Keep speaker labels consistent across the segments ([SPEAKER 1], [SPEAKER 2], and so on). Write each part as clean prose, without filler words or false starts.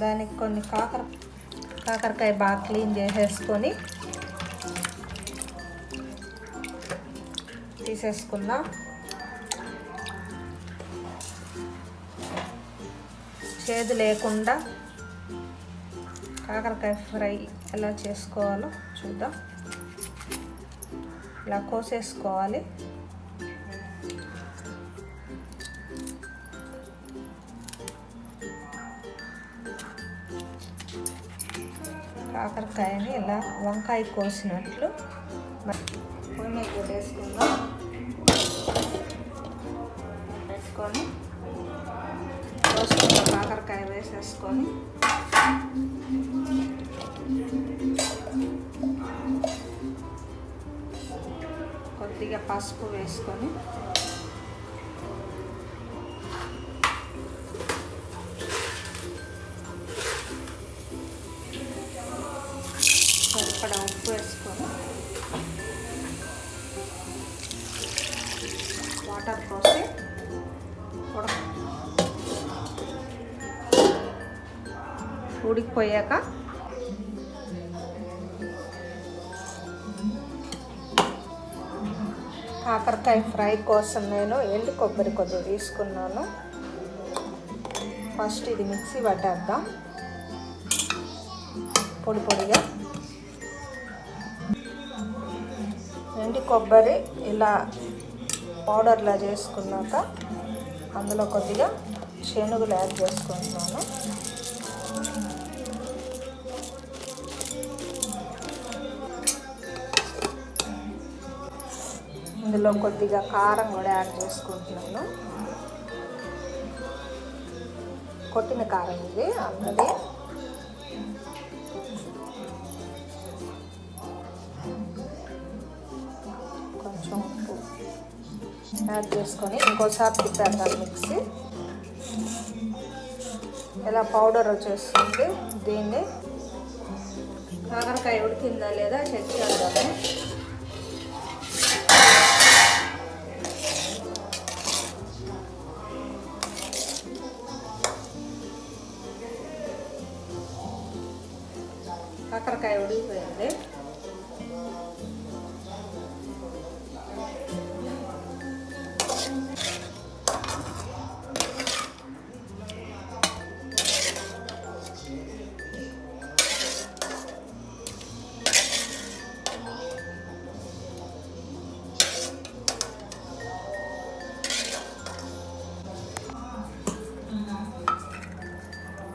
[SPEAKER 1] దానికి కొన్ని కాకరకాయ బాగా క్లీన్ చేసేసుకొని తీసేసుకుందాం. చేదు లేకుండా కాకరకాయ ఫ్రై ఎలా చేసుకోవాలో చూద్దాం. ఇలా కోసేసుకోవాలి. కాకరకాయని ఇలా వంకాయ కోసినట్లు పొయ్యి మీద పెట్టేసుకుందాం. పెట్టుకొని కోసుకున్న కాకరకాయ వేసేసుకొని కొద్దిగా పసుపు వేసుకొని సరిపడా ఉప్పు వేసుకొని వాటర్ పోసి ఉడికిపోయాక కాకరకాయ ఫ్రై కోసం నేను ఎండు కొబ్బరి కొద్దిగా తీసుకున్నాను. ఫస్ట్ ఇది మిక్సీ పట్టేద్దాం పొడి పొడిగా. ఎండు కొబ్బరి ఇలా పౌడర్లా చేసుకున్నాక అందులో కొద్దిగా శనగలు యాడ్ చేసుకుంటున్నాను. ఇందులో కొద్దిగా కారం కూడా యాడ్ చేసుకుంటున్నాను. కొట్టిన కారం ఇది అన్నది. కొంచెం ఉప్పు యాడ్ చేసుకొని ఇంకోసారి తిప్పేద్దాం మిక్సీ. ఇలా పౌడర్ వచ్చేస్తుంది. దీన్ని కాకరకాయ ఉడికిందా లేదా చెక్ చేద్దాము. కాకరకాయ ఉడికిపోయింది.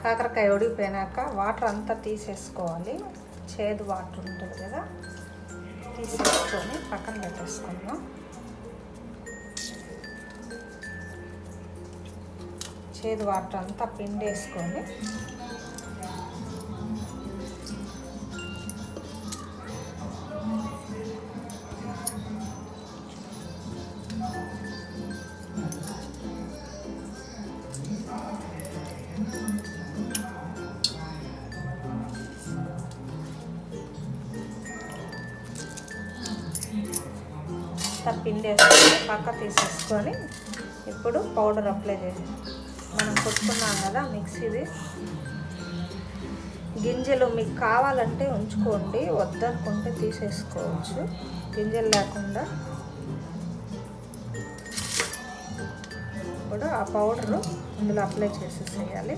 [SPEAKER 1] కాకరకాయ ఉడికిపోయినాక వాటర్ అంతా తీసేసుకోవాలి. చేదు వాటర్ ఉంటుంది కదా, తీసేసుకొని పక్కన పెట్టేసుకుందాం. చేదు వాటర్ అంతా పిండేసుకొని పిండేసుకొని పక్క తీసేసుకొని ఇప్పుడు పౌడర్ అప్లై చేసి మనం కొట్టుకున్నాం కదా మిక్సీది. గింజలు మీకు కావాలంటే ఉంచుకోండి, వద్దనుకుంటే తీసేసుకోవచ్చు. గింజలు లేకుండా ఇప్పుడు ఆ పౌడరు ఇందులో అప్లై చేసేసేయాలి.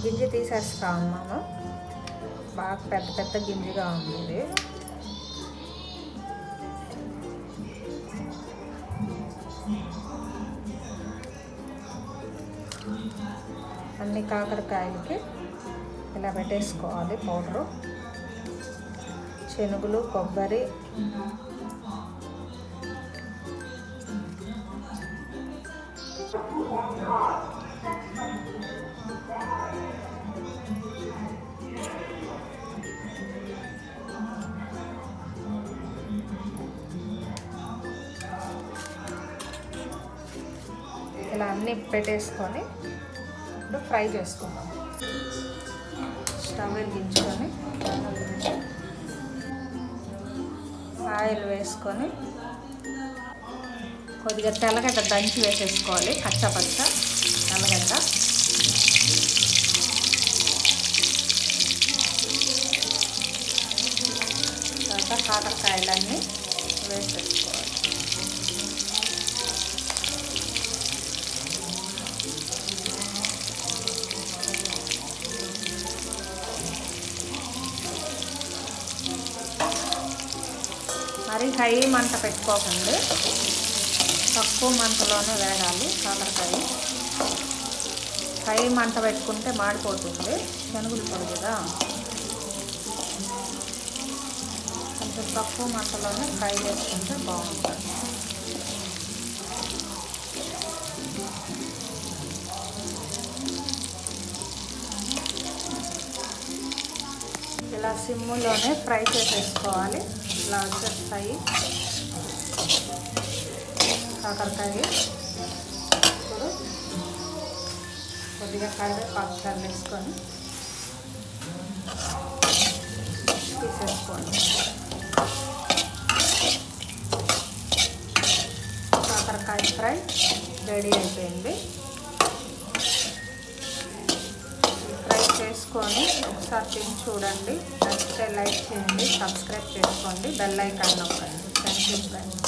[SPEAKER 1] గింజ తీసేస్తాము మనం. బాగా పెద్ద పెద్ద గింజగా ఉంది. అన్ని కాకరకాయలకి ఇలా పెట్టేసుకోవాలి పౌడరు. శనగలు, కొబ్బరి, ఇలా అన్నీ పెట్టేసుకొని ఇప్పుడు ఫ్రై చేసుకుందాం. స్టవ్ వెలిగించుకొని ఆయిల్ వేసుకొని కొద్దిగా తెల్లగడ్డ దంచి వేసేసుకోవాలి, కచ్చపచ్చ తెల్లగడ్డ. తర్వాత కాకరకాయలన్నీ వేసేసుకోవాలి. మరి హై మంట పెట్టుకోకండి, తక్కువ మంటలోనే వేగాలి కాకరకాయ. హై మంట పెట్టుకుంటే మాడిపోతుంది, శనగలు పొడి కదా. కొంచెం తక్కువ మంటలోనే ఫ్రై చేసుకుంటే బాగుంటుంది. ఇలా సిమ్లోనే ఫ్రై చేసేసుకోవాలి. ఇలా వచ్చేస్తాయి కాకరకాయ. ఇప్పుడు కొద్దిగా కరివేపాకు చల్లేసుకొని తీసేసుకోండి. కాకరకాయ ఫ్రై రెడీ అయిపోయింది. ఫ్రై చేసుకొని ఒకసారి తిని చూడండి. నచ్చితే లైక్ చేయండి, సబ్స్క్రైబ్ చేసుకోండి, బెల్ ఐకాన్ నొక్కండి. Thank you friends.